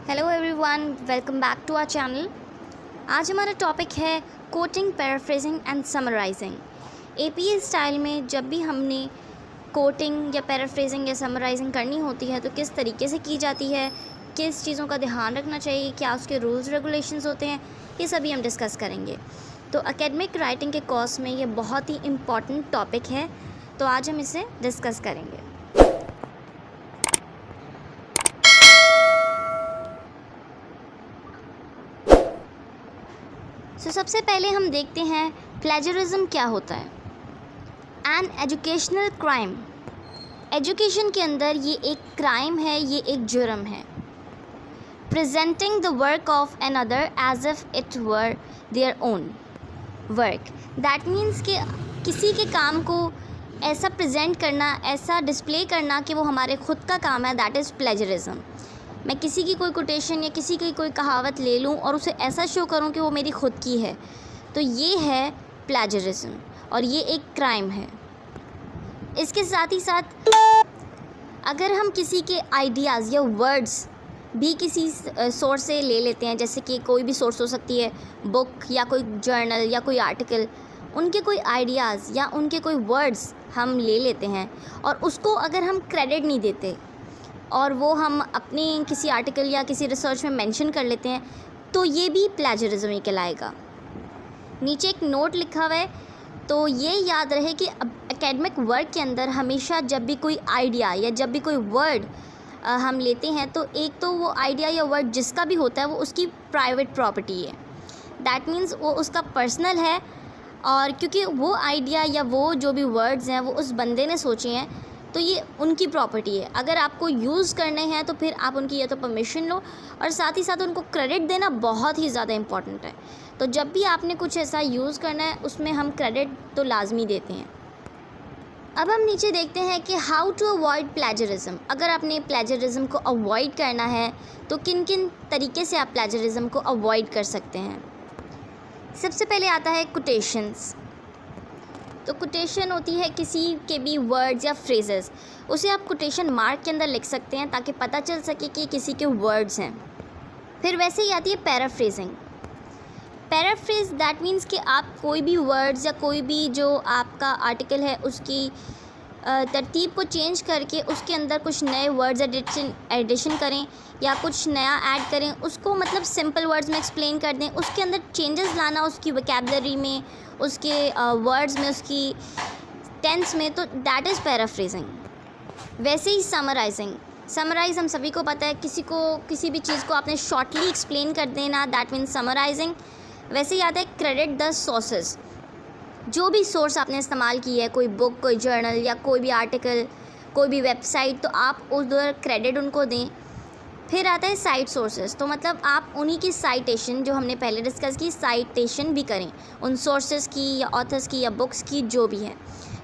Hello everyone, welcome back to our channel. आज हमारा topic है quoting, paraphrasing and summarising. APA style में जब भी हमने कोटिंग या पैराफ्रेजिंग या समराइजिंग करनी होती है तो किस तरीके से की जाती है, किस चीज़ों का ध्यान रखना चाहिए, क्या उसके रूल्स रेगुलेशंस होते हैं, ये सभी हम डिस्कस करेंगे। तो एकेडमिक राइटिंग के कोर्स में ये बहुत ही इम्पॉर्टेंट टॉपिक है, तो आज हम इसे डिस्कस करेंगे। सबसे पहले हम देखते हैं प्लेजरिज्म क्या होता है। एन एजुकेशनल क्राइम, एजुकेशन के अंदर ये एक क्राइम है, ये एक जुर्म है। Presenting the work of another as if it were their own work, that means कि किसी के काम को ऐसा प्रेजेंट करना, ऐसा डिस्प्ले करना कि वो हमारे खुद का काम है, दैट इज़ प्लेजरिज्म। मैं किसी की कोई कोटेशन या किसी की कोई कहावत ले लूँ और उसे ऐसा शो करूँ कि वो मेरी खुद की है, तो ये है प्लेजरिज्म और ये एक क्राइम है। इसके साथ ही साथ अगर हम किसी के आइडियाज़ या वर्ड्स भी किसी सोर्स से ले लेते हैं, जैसे कि कोई भी सोर्स हो सकती है, बुक या कोई जर्नल या कोई आर्टिकल, उनके कोई आइडियाज़ या उनके कोई वर्ड्स हम ले लेते हैं और उसको अगर हम क्रेडिट नहीं देते और वो हम अपने किसी आर्टिकल या किसी रिसर्च में मेंशन कर लेते हैं, तो ये भी प्लेजरिज्म ही कहलाएगा। नीचे एक नोट लिखा हुआ है, तो ये याद रहे कि एकेडमिक वर्क के अंदर हमेशा जब भी कोई आइडिया या जब भी कोई वर्ड हम लेते हैं, तो एक तो वो आइडिया या वर्ड जिसका भी होता है वो उसकी प्राइवेट प्रॉपर्टी है, दैट मीन्स वो उसका पर्सनल है। और क्योंकि वो आइडिया या वो जो भी वर्ड्स हैं वो उस बंदे ने सोचे हैं, तो ये उनकी प्रॉपर्टी है। अगर आपको यूज़ करने हैं तो फिर आप उनकी या तो परमिशन लो, और साथ ही साथ उनको क्रेडिट देना बहुत ही ज़्यादा इम्पॉर्टेंट है। तो जब भी आपने कुछ ऐसा यूज़ करना है उसमें हम क्रेडिट तो लाजमी देते हैं। अब हम नीचे देखते हैं कि हाउ टू अवॉइड प्लेजरिज्म। अगर आपने प्लेजरिज्म को अवॉइड करना है तो किन किन तरीके से आप प्लेजरिज्म को अवॉइड कर सकते हैं। सबसे पहले आता है कोटेशंस। तो कोटेशन होती है किसी के भी वर्ड्स या फ्रेजेस, उसे आप कोटेशन मार्क के अंदर लिख सकते हैं ताकि पता चल सके कि किसी के वर्ड्स हैं। फिर वैसे ही आती है पैराफ्रेजिंग। पैराफ्रेज दैट मीन्स कि आप कोई भी वर्ड्स या कोई भी जो आपका आर्टिकल है उसकी तरतीब को चेंज करके उसके अंदर कुछ नए वर्ड्स एडिशन करें या कुछ नया ऐड करें, उसको मतलब सिंपल वर्ड्स में एक्सप्लेन कर दें, उसके अंदर चेंजेस लाना, उसकी वोकैबुलरी में, उसके वर्ड्स में, उसकी टेंस में, तो दैट इज़ पैराफ्रेजिंग। वैसे ही समराइजिंग, समराइज़ हम सभी को पता है, किसी भी चीज़ को आपने शॉर्टली एक्सप्लेन कर देना, दैट मीन्स समराइजिंग। वैसे ही आता है क्रेडिट द सोर्सेज। जो भी सोर्स आपने इस्तेमाल की है, कोई बुक, कोई जर्नल या कोई भी आर्टिकल, कोई भी वेबसाइट, तो आप उधर क्रेडिट उनको दें। फिर आता है साइट सोर्सेज, तो मतलब आप उन्हीं की साइटेशन, जो हमने पहले डिस्कस की, साइटेशन भी करें उन सोर्सेज की या ऑथर्स की या बुक्स की, जो भी है।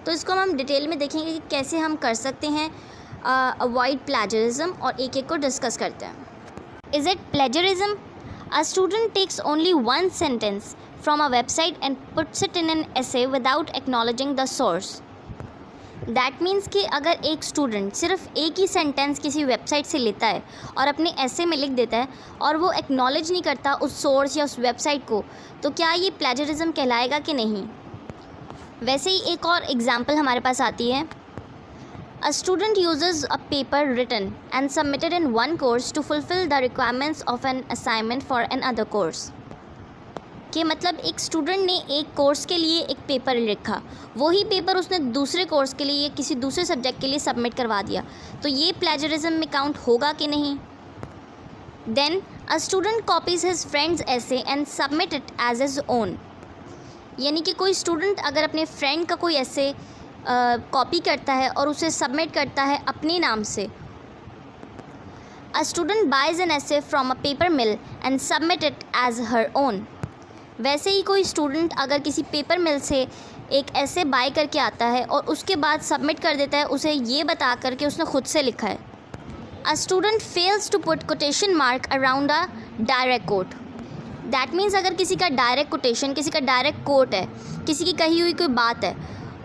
तो इसको हम डिटेल में देखेंगे कि कैसे हम कर सकते हैं अवॉइड प्लेजरिज्म, और एक एक को डिस्कस करते हैं। Is it plagiarism? A student takes only one sentence from a website and puts it in an essay without acknowledging the source. That means कि अगर एक स्टूडेंट सिर्फ एक ही सेंटेंस किसी वेबसाइट से लेता है और अपने ऐसे में लिख देता है और वो एक्नॉलेज नहीं करता उस सोर्स या उस वेबसाइट को, तो क्या ये प्लेजरिज्म कहलाएगा कि नहीं। वैसे ही एक और एग्जांपल हमारे पास आती है। A student uses a paper written and submitted in one course to fulfill the requirements of an assignment for another course. कि मतलब एक स्टूडेंट ने एक कोर्स के लिए एक पेपर लिखा, वही पेपर उसने दूसरे कोर्स के लिए, किसी दूसरे सब्जेक्ट के लिए सबमिट करवा दिया, तो ये प्लेजरिज्म में काउंट होगा कि नहीं। Then a student copies his friends ऐसे and submit it as his own. यानी कि कोई स्टूडेंट अगर अपने फ्रेंड का कोई ऐसे कॉपी करता है और उसे सबमिट करता है अपने नाम से। A student buys an essay from a paper mill and submit it as her own. वैसे ही कोई स्टूडेंट अगर किसी पेपर मिल से एक ऐसे बाय करके आता है और उसके बाद सबमिट कर देता है उसे ये बता कर कि उसने खुद से लिखा है। A student fails to put quotation mark around a direct quote. That means अगर किसी का डायरेक्ट कोटेशन, किसी का डायरेक्ट कोट है, किसी की कही हुई कोई बात है,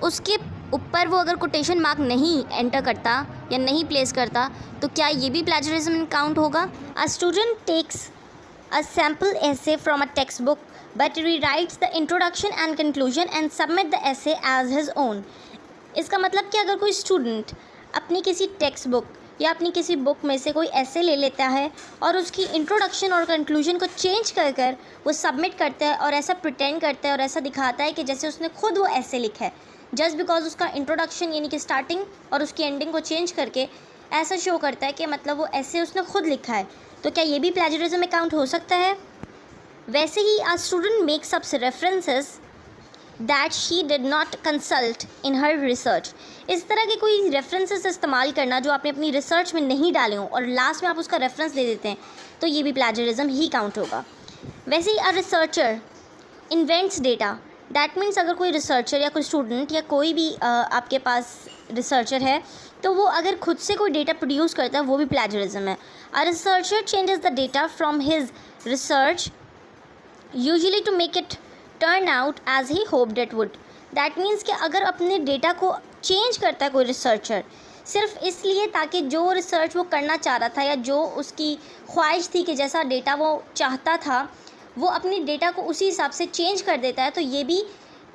उसके ऊपर वो अगर कोटेशन मार्क नहीं एंटर करता या नहीं प्लेस करता तो क्या ये भी प्लेजरिज्म काउंट होगा? A student takes a sample essay from a textbook but rewrites the introduction and conclusion and submit the essay as his own. इसका मतलब कि अगर कोई स्टूडेंट अपनी किसी टेक्स्ट बुक या अपनी किसी बुक में से कोई ऐसे ले लेता है और उसकी इंट्रोडक्शन और कंक्लूजन को चेंज कर कर वो सबमिट करता है और ऐसा प्रिटेंड करता है और ऐसा दिखाता है कि जैसे उसने खुद वो ऐसे लिखा है, जस्ट बिकॉज उसका इंट्रोडक्शन यानी कि स्टार्टिंग और उसकी एंडिंग को चेंज करके ऐसा शो करता है कि मतलब वो ऐसे उसने खुद लिखा है, तो क्या ये भी प्लेजरिज्म में काउंट हो सकता है? वैसे ही a student makes up references that she did not consult in her research. इस तरह के कोई रेफरेंसेस इस्तेमाल करना जो आपने अपनी रिसर्च में नहीं डाले हों और लास्ट में आप उसका रेफरेंस दे देते हैं, तो ये भी प्लेजरिज्म ही काउंट होगा. वैसे ही a researcher invents data, that means अगर कोई रिसर्चर या कोई स्टूडेंट या कोई भी आपके पास रिसर्चर है तो वो अगर खुद से कोई डेटा प्रोड्यूस करता है वो भी प्लेजरिज्म है. A researcher changes the data from his research usually to make it turn out as he hoped it would. That means कि अगर अपने डेटा को चेंज करता है कोई रिसर्चर सिर्फ इसलिए ताकि जो रिसर्च वो करना चाह रहा था या जो उसकी ख्वाहिश थी कि जैसा डेटा वो चाहता था वो अपनी डेटा को उसी हिसाब से चेंज कर देता है, तो ये भी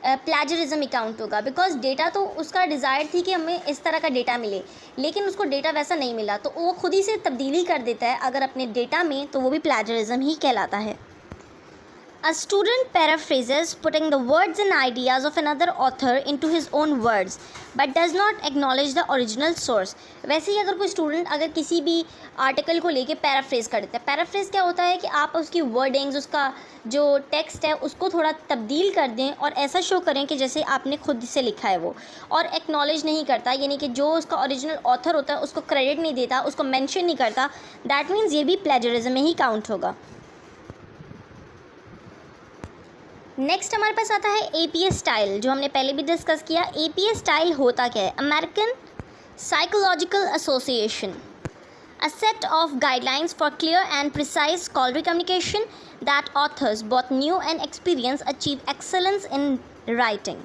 प्लेजरिज्म अकाउंट होगा. बिकॉज डेटा तो उसका डिज़ायर थी कि हमें इस तरह का डेटा मिले, लेकिन उसको डेटा वैसा नहीं मिला तो वो खुद ही से तब्दीली कर देता है अगर अपने डेटा में, तो वो भी प्लेजरिज्म ही कहलाता है. A student paraphrases, putting the words and ideas of another author into his own words, but does not acknowledge the original source. वैसे ही अगर कोई स्टूडेंट अगर किसी भी आर्टिकल को लेके पैराफ्रेज कर देता है, पैराफ्रेज क्या होता है कि आप उसकी वर्डिंग्स, उसका जो टेक्स्ट है उसको थोड़ा तब्दील कर दें और ऐसा शो करें कि जैसे आपने खुद से लिखा है वो, और एक्नॉलेज नहीं करता यानी कि जो उसका ओरिजिनल ऑथर होता है उसको क्रेडिट नहीं देता, उसको मेंशन नहीं करता, दैट मीन्स ये भी प्लेजरिज्म में ही काउंट होगा. नेक्स्ट हमारे पास आता है APA स्टाइल, जो हमने पहले भी डिस्कस किया. APA स्टाइल होता क्या है? American psychological association, a set of guidelines for clear and precise scholarly communication that authors both new and experience achieve excellence in writing.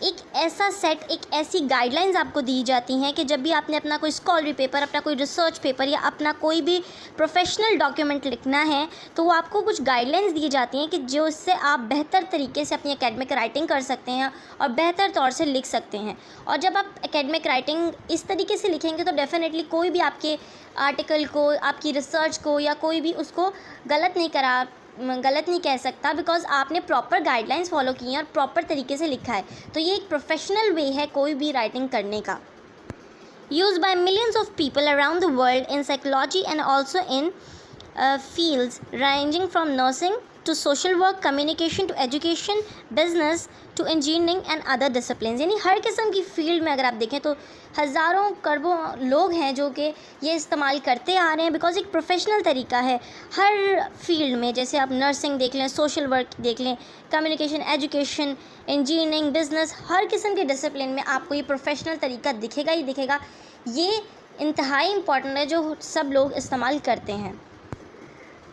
एक ऐसा सेट, एक ऐसी गाइडलाइंस आपको दी जाती हैं कि जब भी आपने अपना कोई स्कॉलरी पेपर, अपना कोई रिसर्च पेपर या अपना कोई भी प्रोफेशनल डॉक्यूमेंट लिखना है तो वो आपको कुछ गाइडलाइंस दी जाती हैं कि जो इससे आप बेहतर तरीके से अपनी एकेडमिक राइटिंग कर सकते हैं और बेहतर तौर से लिख सकते हैं. और जब आप एकेडमिक राइटिंग इस तरीके से लिखेंगे तो डेफिनेटली कोई भी आपके आर्टिकल को, आपकी रिसर्च को या कोई भी उसको गलत नहीं कह सकता, बिकॉज आपने प्रॉपर गाइडलाइंस फॉलो की हैं और प्रॉपर तरीके से लिखा है. तो ये एक प्रोफेशनल वे है कोई भी राइटिंग करने का. Used by millions of people around the world in psychology and also in fields ranging from nursing to social work, communication to education, business to engineering and other disciplines. यानी हर किस्म की field में अगर आप देखें तो हज़ारों करोड़ों लोग हैं जो कि ये इस्तेमाल करते आ रहे हैं, बिकॉज एक प्रोफेशनल तरीका है हर फील्ड में. जैसे आप नर्सिंग देख लें, सोशल वर्क देख लें, कम्युनिकेशन, एजुकेशन, इंजीनियरिंग, बिजनेस, हर किस्म के डिसिप्लिन में आपको ये प्रोफेशनल तरीका दिखेगा ही दिखेगा. ये इंतहाई इम्पॉर्टेंट है जो सब लोग इस्तेमाल करते हैं.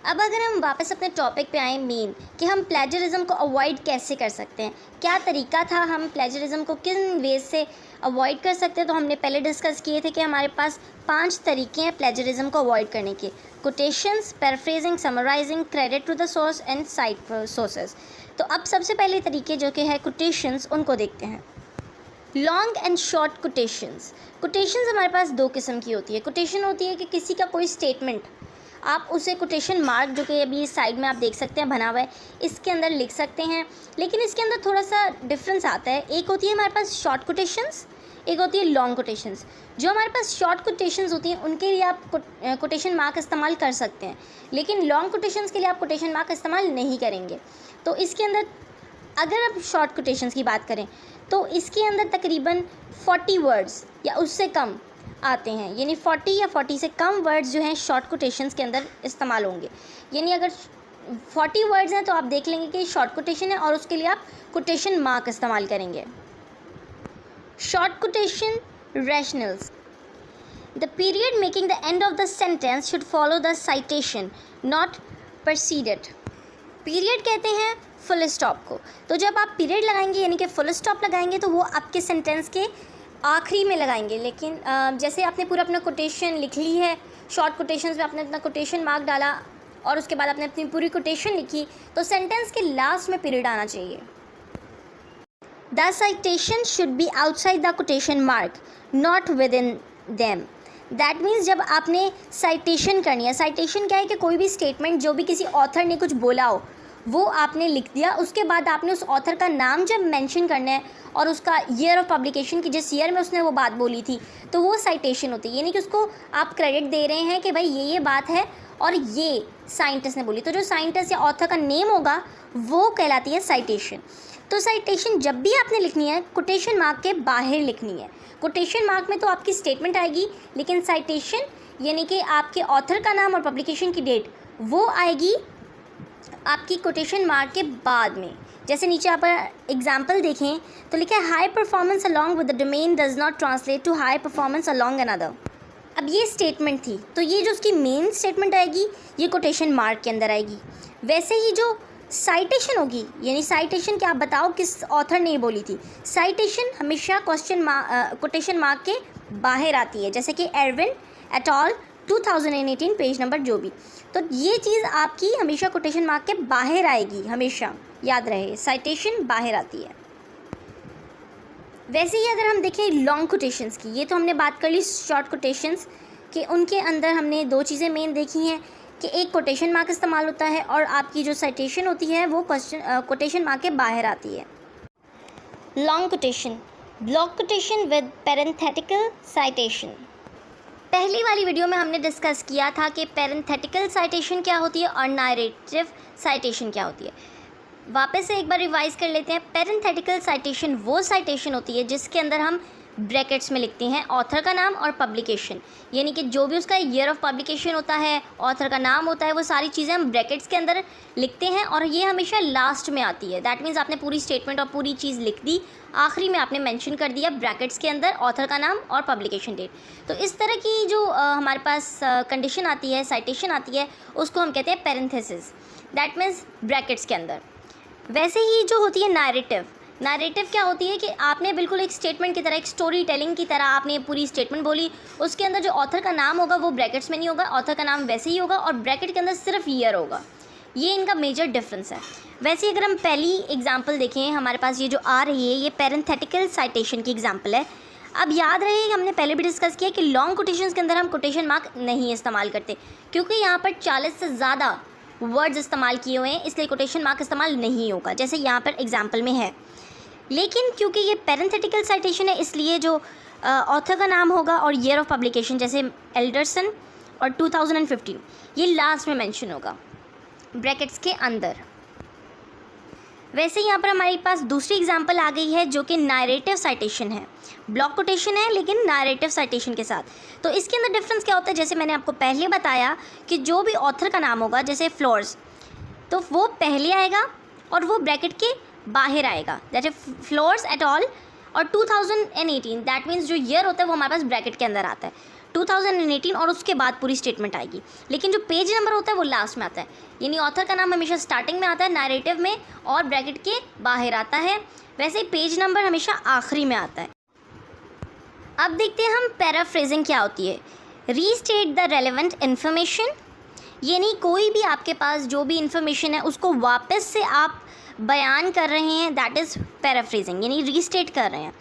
अब अगर हम वापस अपने टॉपिक पे आएँ मेन, कि हम प्लेजरिज्म को अवॉइड कैसे कर सकते हैं, क्या तरीका था, हम प्लेजरिज्म को किन वेज से अवॉइड कर सकते हैं, तो हमने पहले डिस्कस किए थे कि हमारे पास 5 तरीके हैं प्लेजरिज्म को अवॉइड करने के. Quotations, paraphrasing, summarising, credit to the source and cite sources. तो अब सबसे पहले तरीके जो कि है कोटेशंस, उनको देखते हैं. Long and short quotations. Quotations हमारे पास 2 किस्म की होती है. कोटेशन होती है कि किसी का कोई स्टेटमेंट, आप उसे कोटेशन मार्क जो कि अभी साइड में आप देख सकते हैं बना हुआ है, इसके अंदर लिख सकते हैं, लेकिन इसके अंदर थोड़ा सा डिफरेंस आता है. एक होती है हमारे पास शॉर्ट कोटेशंस, एक होती है लॉन्ग कोटेशंस. जो हमारे पास शॉर्ट कोटेशंस होती हैं उनके लिए आप कोटेशन मार्क इस्तेमाल कर सकते हैं, लेकिन लॉन्ग कोटेशंस के लिए आप कोटेशन मार्क इस्तेमाल नहीं करेंगे. तो इसके अंदर अगर आप शॉर्ट कोटेशंस की बात करें तो इसके अंदर तकरीबन 40 वर्ड्स या उससे कम आते हैं, यानी 40 या 40 से कम वर्ड्स जो हैं शॉर्ट कोटेशंस के अंदर इस्तेमाल होंगे. यानी अगर 40 वर्ड्स हैं तो आप देख लेंगे कि शॉर्ट कोटेशन है और उसके लिए आप कोटेशन मार्क इस्तेमाल करेंगे. Short quotation rationales. The period making the end of the sentence should follow the citation, not precede it. Period कहते हैं फुल स्टॉप को। तो जब आप पीरियड लगाएंगे यानी कि फुल स्टॉप लगाएंगे तो वो आपके सेंटेंस के आखिरी में लगाएंगे। लेकिन जैसे आपने पूरा अपना कोटेशन लिख ली है, शॉर्ट कोटेशंस में आपने अपना कोटेशन मार्क डाला और उसके बाद आपने अपनी पूरी कोटेशन लिखी, तो सेंटेंस के लास्ट में पीरियड आना चाहिए। The citation should be outside the quotation mark, not with in them. That means जब आपने साइटेशन करनी है, साइटेशन क्या है कि कोई भी स्टेटमेंट जो भी किसी ऑथर ने कुछ बोला हो वो आपने लिख दिया, उसके बाद आपने उस ऑथर का नाम जब मेंशन करना है और उसका ईयर ऑफ पब्लिकेशन की जिस ईयर में उसने वो बात बोली थी, तो वो साइटेशन होती है। यानी कि उसको आप क्रेडिट दे रहे हैं कि भाई ये बात है और ये साइंटिस्ट ने बोली, तो जो साइंटिस्ट या ऑथर का नेम होगा वो कहलाती है साइटेशन। तो साइटेशन जब भी आपने लिखनी है कोटेशन मार्क के बाहर लिखनी है। कोटेशन मार्क में तो आपकी स्टेटमेंट आएगी, लेकिन साइटेशन यानी कि आपके ऑथर का नाम और पब्लिकेशन की डेट वो आएगी आपकी कोटेशन मार्क के बाद में। जैसे नीचे आप एग्जाम्पल देखें तो लिखा है high performance along with the domain does not translate to high performance along another. अब ये स्टेटमेंट थी, तो ये जो उसकी मेन स्टेटमेंट आएगी ये कोटेशन मार्क के अंदर आएगी। वैसे ही जो साइटेशन होगी, यानी साइटेशन क्या आप बताओ किस ऑथर ने बोली थी, साइटेशन हमेशा कोटेशन मार्क के बाहर आती है। जैसे कि Erwin et al 2018 page number जो भी, तो ये चीज़ आपकी हमेशा कोटेशन मार्क के बाहर आएगी, हमेशा याद रहे साइटेशन बाहर आती है। वैसे ही अगर हम देखें लॉन्ग कोटेशंस की, ये तो हमने बात कर ली शॉर्ट कोटेशंस कि उनके अंदर हमने दो चीज़ें मेन देखी हैं कि एक कोटेशन मार्क इस्तेमाल होता है और आपकी जो साइटेशन होती है वो कोटेशन मार्क के बाहर आती है। Long quotation, block quotation with parenthetical citation. पहली वाली वीडियो में हमने डिस्कस किया था कि पैरेंथेटिकल साइटेशन क्या होती है और नैरेटिव साइटेशन क्या होती है। वापस से एक बार रिवाइज कर लेते हैं। पैरेंथेटिकल साइटेशन वो साइटेशन होती है जिसके अंदर हम ब्रैकेट्स में लिखते हैं ऑथर का नाम और पब्लिकेशन, यानी कि जो भी उसका ईयर ऑफ पब्लिकेशन होता है, ऑथर का नाम होता है, वो सारी चीज़ें हम ब्रैकेट्स के अंदर लिखते हैं और ये हमेशा लास्ट में आती है। दैट मीन्स आपने पूरी स्टेटमेंट और पूरी चीज़ लिख दी, आखिरी में आपने मेंशन कर दिया ब्रैकेट्स के अंदर ऑथर का नाम और पब्लिकेशन डेट। तो इस तरह की जो हमारे पास कंडीशन आती है, साइटेशन आती है, उसको हम कहते हैं पैरेंथेसिस, दैट मीन्स ब्रैकेट्स के अंदर। वैसे ही जो होती है नैरेटिव, नैरेटिव क्या होती है कि आपने बिल्कुल एक स्टेटमेंट की तरह, एक स्टोरी टेलिंग की तरह आपने पूरी स्टेटमेंट बोली, उसके अंदर जो ऑथर का नाम होगा वो ब्रैकेट्स में नहीं होगा, ऑथर का नाम वैसे ही होगा और ब्रैकेट के अंदर सिर्फ ईयर होगा। ये इनका मेजर डिफरेंस है। वैसे अगर हम पहली एग्जांपल देखें, हमारे पास ये जो आ रही है ये पैरेंथेटिकल साइटेशन की एग्जांपल है। अब याद रहे हमने पहले भी डिस्कस किया कि लॉन्ग कोटेशंस के अंदर हम कोटेशन मार्क नहीं इस्तेमाल करते, क्योंकि यहाँ पर 40 से ज़्यादा वर्ड्स इस्तेमाल किए हुए हैं, इसलिए कोटेशन मार्क इस्तेमाल नहीं होगा, जैसे यहाँ पर एग्जाम्पल में है। लेकिन क्योंकि ये पैरेंथेटिकल साइटेशन है, इसलिए जो ऑथर का नाम होगा और ईयर ऑफ पब्लिकेशन, जैसे एल्डरसन और 2015, ये लास्ट में मेंशन होगा ब्रैकेट्स के अंदर। वैसे यहाँ पर हमारे पास दूसरी एग्जांपल आ गई है जो कि नैरेटिव साइटेशन है। ब्लॉक कोटेशन है लेकिन नैरेटिव साइटेशन के साथ। तो इसके अंदर डिफरेंस क्या होता है, जैसे मैंने आपको पहले बताया कि जो भी ऑथर का नाम होगा, जैसे फ्लोर्स, तो वो पहले आएगा और वो ब्रैकेट के बाहर आएगा, जैसे फ्लोर्स एट ऑल और 2018, दैट मीन्स जो ईयर होता है वो हमारे पास ब्रैकेट के अंदर आता है 2018 और उसके बाद पूरी स्टेटमेंट आएगी। लेकिन जो पेज नंबर होता है वो लास्ट में आता है, यानी ऑथर का नाम हमेशा स्टार्टिंग में आता है नैरेटिव में और ब्रैकेट के बाहर आता है। वैसे ही पेज नंबर हमेशा आखिरी में आता है। अब देखते हैं हम पैराफ्रेजिंग क्या होती है। रीस्टेट द रेलेवेंट इन्फॉर्मेशन, यानी कोई भी आपके पास जो भी इंफॉर्मेशन है उसको वापस से आप बयान कर रहे हैं, दैट इज़ पैराफ्रेजिंग, यानी रीस्टेट कर रहे हैं।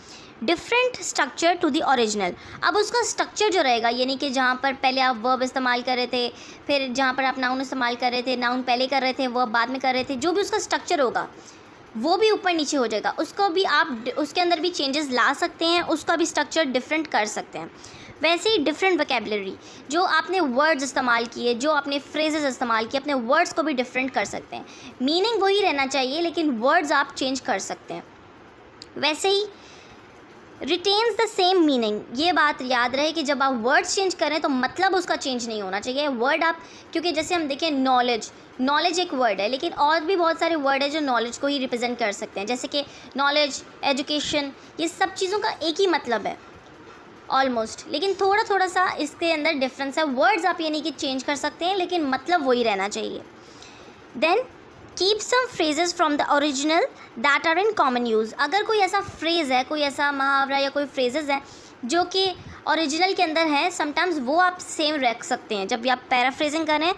Different structure to the original, अब उसका स्ट्रक्चर जो रहेगा, यानी कि जहाँ पर पहले आप वर्ब इस्तेमाल कर रहे थे, फिर जहाँ पर आप नाउन इस्तेमाल कर रहे थे, नाउन पहले कर रहे थे, वर्ब बाद में कर रहे थे, जो भी उसका स्ट्रक्चर होगा वो भी ऊपर नीचे हो जाएगा। उसको भी आप उसके अंदर भी चेंजेस ला सकते हैं, उसका भी स्ट्रक्चर डिफरेंट कर सकते हैं। वैसे ही डिफरेंट वोकैबुलरी, जो आपने वर्ड्स इस्तेमाल किए, जो आपने फ्रेजेस इस्तेमाल किए, अपने वर्ड्स को भी डिफरेंट कर सकते हैं। मीनिंग वही रहना चाहिए लेकिन वर्ड्स आप चेंज कर सकते हैं। वैसे ही रिटेन्स द सेम मीनिंग, ये बात याद रहे कि जब आप वर्ड्स चेंज करें तो मतलब उसका चेंज नहीं होना चाहिए। वर्ड आप, क्योंकि जैसे हम देखें नॉलेज एक वर्ड है, लेकिन और भी बहुत सारे वर्ड है जो नॉलेज को ही रिप्रेजेंट कर सकते हैं, जैसे कि नॉलेज, एजुकेशन, ये सब चीज़ों का एक ही मतलब है ऑलमोस्ट, लेकिन थोड़ा सा इसके अंदर डिफरेंस है। वर्ड्स आप यानी कि चेंज कर सकते हैं लेकिन मतलब वही रहना चाहिए। Then keep some phrases from the original that are in common use. अगर कोई ऐसा फ्रेज़ है, कोई ऐसा मुहावरा या कोई फ्रेजेस है जो कि ओरिजिनल के अंदर है, समटाइम्स वो आप सेम रख सकते हैं। जब भी आप पैराफ्रेजिंग करें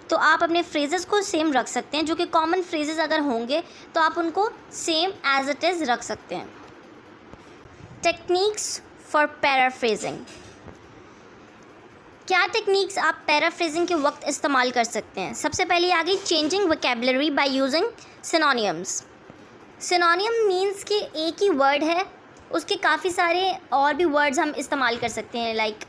तो आप अपने फ्रेजेस को सेम रख सकते हैं, जो कि कॉमन फ्रेजेस अगर होंगे तो आप उनको सेम एज इट इज़ रख सकते हैं। Techniques for paraphrasing. क्या टेक्निक्स आप पैराफ्रेजिंग के वक्त इस्तेमाल कर सकते हैं? सबसे पहले आ गई changing vocabulary by using synonyms. सिनोनियम means कि एक ही वर्ड है, उसके काफ़ी सारे और भी वर्ड्स हम इस्तेमाल कर सकते हैं। लाइक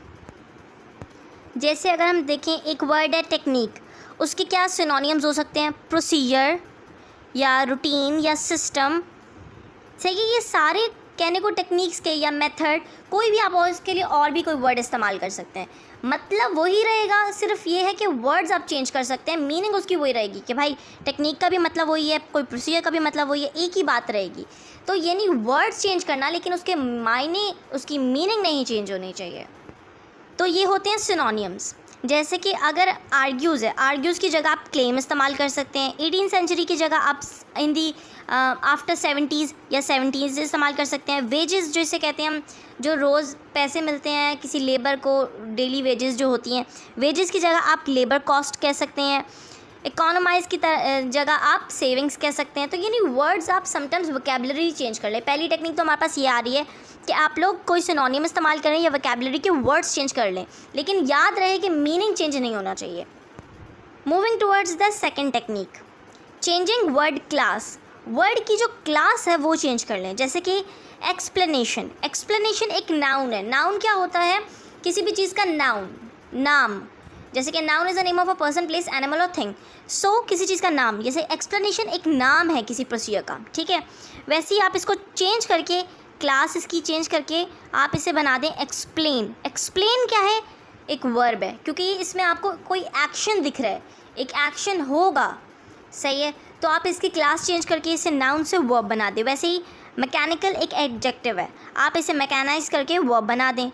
जैसे अगर हम देखें, एक वर्ड है टेक्निक, उसके क्या सिनोनियम्स हो सकते हैं? प्रोसीजर या रूटीन या सिस्टम। सही है, ये सारे कहने को टेक्निक्स के या मेथड, कोई भी आप और इसके लिए और भी कोई वर्ड इस्तेमाल कर सकते हैं। मतलब वही रहेगा, सिर्फ ये है कि वर्ड्स आप चेंज कर सकते हैं, मीनिंग उसकी वही रहेगी कि भाई टेक्निक का भी मतलब वही है, कोई प्रोसीजर का भी मतलब वही है, एक ही बात रहेगी। तो ये नहीं वर्ड्स चेंज करना, लेकिन उसके मायने, उसकी मीनिंग नहीं चेंज होनी चाहिए। तो ये होते हैं सिनोनियम्स। जैसे कि अगर आर्ग्यूज़ है, आर्ग्यूज़ की जगह आप क्लेम इस्तेमाल कर सकते हैं। 18th सेंचुरी की जगह आप इन दी आफ्टर 70s या 70s इस्तेमाल कर सकते हैं। वेजेस जिसे कहते हैं हम, जो रोज़ पैसे मिलते हैं किसी लेबर को, डेली वेजेस जो होती हैं, वेजेस की जगह आप लेबर कॉस्ट कह सकते हैं। इकोनोमाइज़ की जगह आप सेविंग्स कह सकते हैं। तो यानी वर्ड्स आप समटाइम्स वोकैबुलरी चेंज कर लें। पहली टेक्निक तो हमारे पास ये आ रही है कि आप लोग कोई सिनोनियम इस्तेमाल करें या वोकैबुलरी के वर्ड्स चेंज कर लें, लेकिन याद रहे कि मीनिंग चेंज नहीं होना चाहिए। Moving towards the second technique, changing word class. Word की जो क्लास है वो चेंज कर लें। जैसे कि एक्सप्लेनेशन। एक्सप्लेनेशन एक नाउन है। नाउन क्या होता है? किसी भी चीज़ का नाउन, नाम। जैसे कि noun is the name of a person, place, animal और थिंग। सो किसी चीज़ का नाम, जैसे एक्सप्लेनेशन एक नाम है किसी प्रोसीजर का, ठीक है। वैसे ही आप इसको चेंज करके, क्लास इसकी चेंज करके आप इसे बना दें एक्सप्लेन। एक्सप्लेन क्या है? एक वर्ब है, क्योंकि इसमें आपको कोई एक्शन दिख रहा है, एक एक्शन होगा, सही है। तो आप इसकी क्लास चेंज करके इसे नाउन से वर्ब बना दें। वैसे ही मैकेनिकल एक एडजेक्टिव है, आप इसे मैकेनाइज करके वर्ब बना दें।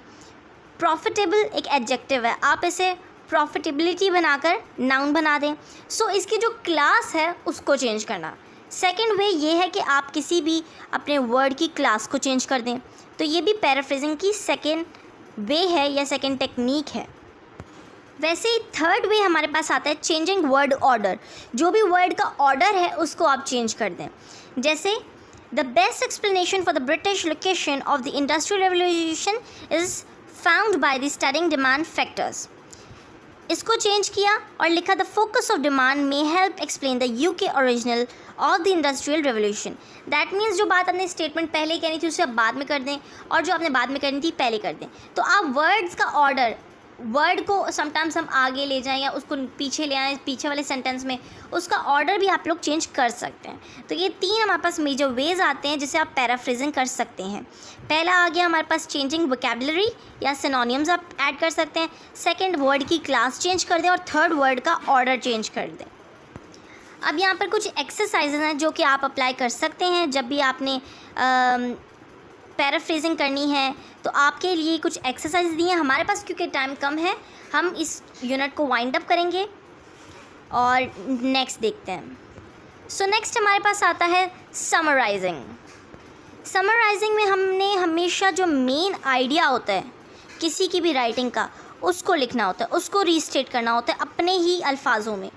प्रॉफिटेबल एक एडजेक्टिव है, आप इसे प्रॉफिटेबिलिटी बनाकर नाउन बना दें। सो इसकी जो क्लास है उसको चेंज करना। सेकंड वे ये है कि आप किसी भी अपने वर्ड की क्लास को चेंज कर दें। तो ये भी पैराफ्रेजिंग की सेकंड वे है या सेकंड टेक्निक है। वैसे ही थर्ड वे हमारे पास आता है चेंजिंग वर्ड ऑर्डर। जो भी वर्ड का ऑर्डर है उसको आप चेंज कर दें। जैसे the best explanation for the British location of the industrial revolution is found by the studying demand factors. इसको चेंज किया और लिखा the focus of demand may help explain the UK original of the industrial revolution. That means जो बात आपने statement पहले कहनी थी उसे आप बाद में कर दें, और जो आपने बाद में करनी थी पहले कर दें। तो आप वर्ड्स का ऑर्डर, वर्ड को समटाइम्स हम आगे ले जाएं या उसको पीछे ले आएँ, पीछे वाले सेंटेंस में उसका ऑर्डर भी आप लोग चेंज कर सकते हैं। तो ये तीन हमारे पास मेजर वेज आते हैं जिसे आप पैराफ्रेजिंग कर सकते हैं। पहला आ गया हमारे पास चेंजिंग वोकैबुलरी या सिनोनियम्स आप ऐड कर सकते हैं। सेकंड, वर्ड की क्लास चेंज कर दें, और थर्ड, वर्ड का ऑर्डर चेंज कर दें। अब यहाँ पर कुछ एक्सरसाइजेज हैं जो कि आप अप्लाई कर सकते हैं जब भी आपने पैराफ्रेजिंग करनी है। तो आपके लिए कुछ एक्सरसाइज दी हैं हमारे पास, क्योंकि टाइम कम है हम इस यूनिट को वाइंड अप करेंगे और नेक्स्ट देखते हैं। सो नेक्स्ट हमारे पास आता है समराइजिंग। समराइजिंग में हमने हमेशा जो मेन आइडिया होता है किसी की भी राइटिंग का, उसको लिखना होता है, उसको रीस्टेट करना होता है अपने ही अल्फाजों में,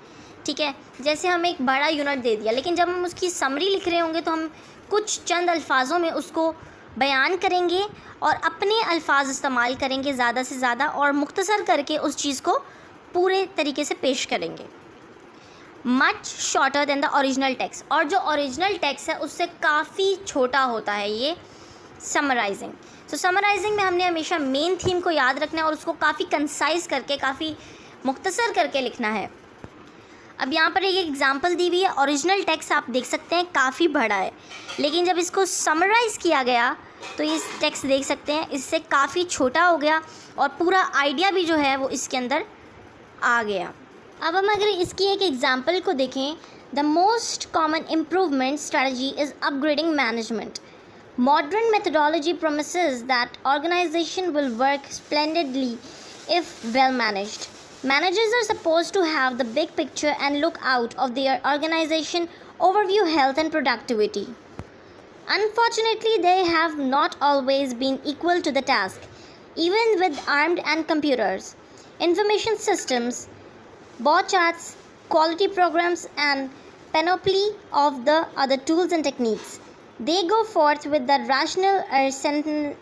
ठीक है। जैसे हम एक बड़ा यूनिट दे दिया, लेकिन जब हम उसकी समरी लिख रहे होंगे तो हम कुछ चंद अल्फाजों में उसको बयान करेंगे और अपने अल्फाज इस्तेमाल करेंगे ज़्यादा से ज़्यादा, और मुख्तसर करके उस चीज़ को पूरे तरीके से पेश करेंगे। Much shorter than the original text, और जो ओरिजिनल टेक्स्ट है उससे काफ़ी छोटा होता है ये समराइजिंग। सो समराइजिंग में हमने हमेशा मेन थीम को याद रखना है और उसको काफ़ी कंसाइज करके, काफ़ी मुख्तसर करके लिखना है। अब यहाँ पर एक एग्जांपल दी हुई है। ओरिजिनल टेक्स्ट आप देख सकते हैं काफ़ी बड़ा है, लेकिन जब इसको समराइज़ किया गया तो इस टेक्स्ट देख सकते हैं इससे काफ़ी छोटा हो गया और पूरा आइडिया भी जो है वो इसके अंदर आ गया। अब हम अगर इसकी एक एग्जांपल को देखें, the most common improvement strategy is upgrading management. Modern methodology promises that organization will work splendidly if well managed. Managers are supposed to have the big picture and look out of their organization overview, health and productivity. Unfortunately, they have not always been equal to the task, even with armed and computers, information systems, bar charts, quality programs, and panoply of the other tools and techniques. They go forth with the rational arsenal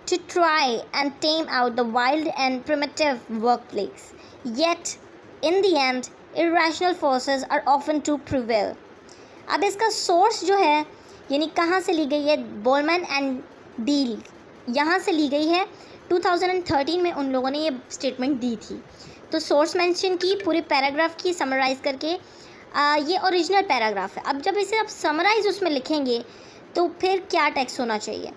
to try and tame out the wild and primitive workplace. Yet, in the end, irrational forces are often to prevail. अब इसका source जो है यानी कहाँ से ली गई है, बोलमैन and deal यहाँ से ली गई है। 2013 में उन लोगों ने ये स्टेटमेंट दी थी। तो सोर्स मेंशन की, पूरे पैराग्राफ की समराइज़ करके ये ओरिजिनल पैराग्राफ है। अब जब इसे आप समराइज़ उसमें लिखेंगे तो फिर क्या टेक्स्ट होना चाहिए,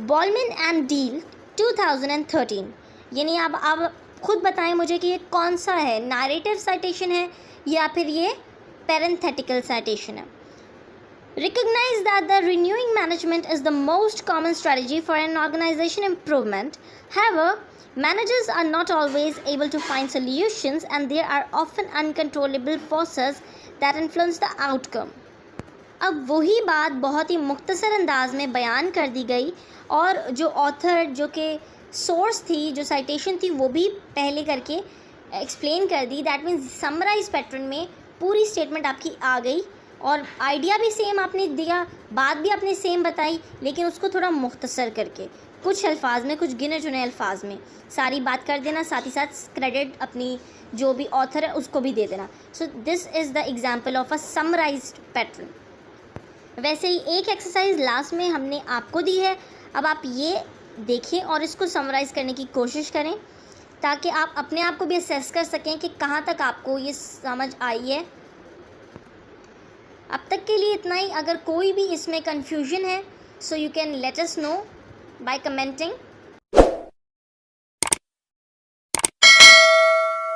बोलमैन एंड डील 2013, यानी अब आप खुद बताएं मुझे कि ये कौन सा है, नैरेटिव साइटेशन है या फिर ये पैरेंथेटिकल साइटेशन है। Recognize that the renewing management is the most common strategy for an organization improvement. However, managers are not always able to find solutions and there are often uncontrollable forces that influence the outcome. अब वही बात बहुत ही मुख्तसर अंदाज में बयान कर दी गई और जो ऑथर जो कि सोर्स थी, जो साइटेशन थी, वो भी पहले करके एक्सप्लेन कर दी। दैट मीन्स समराइज पैटर्न में पूरी स्टेटमेंट आपकी आ गई और आइडिया भी सेम आपने दिया, बात भी आपने सेम बताई, लेकिन उसको थोड़ा मुख्तसर करके कुछ अल्फाज में, कुछ गिने चुने अल्फाज में सारी बात कर देना, साथ ही साथ क्रेडिट अपनी जो भी ऑथर है उसको भी दे देना। So this is the example of a summarised pattern. वैसे ही एक एक्सरसाइज लास्ट में हमने आपको दी है, अब आप ये देखें और इसको समराइज़ करने की कोशिश करें ताकि आप अपने आप को भी असेस कर सकें कि कहाँ तक आपको ये समझ आई है। अब तक के लिए इतना ही। अगर कोई भी इसमें कन्फ्यूजन है so you can let us know by commenting.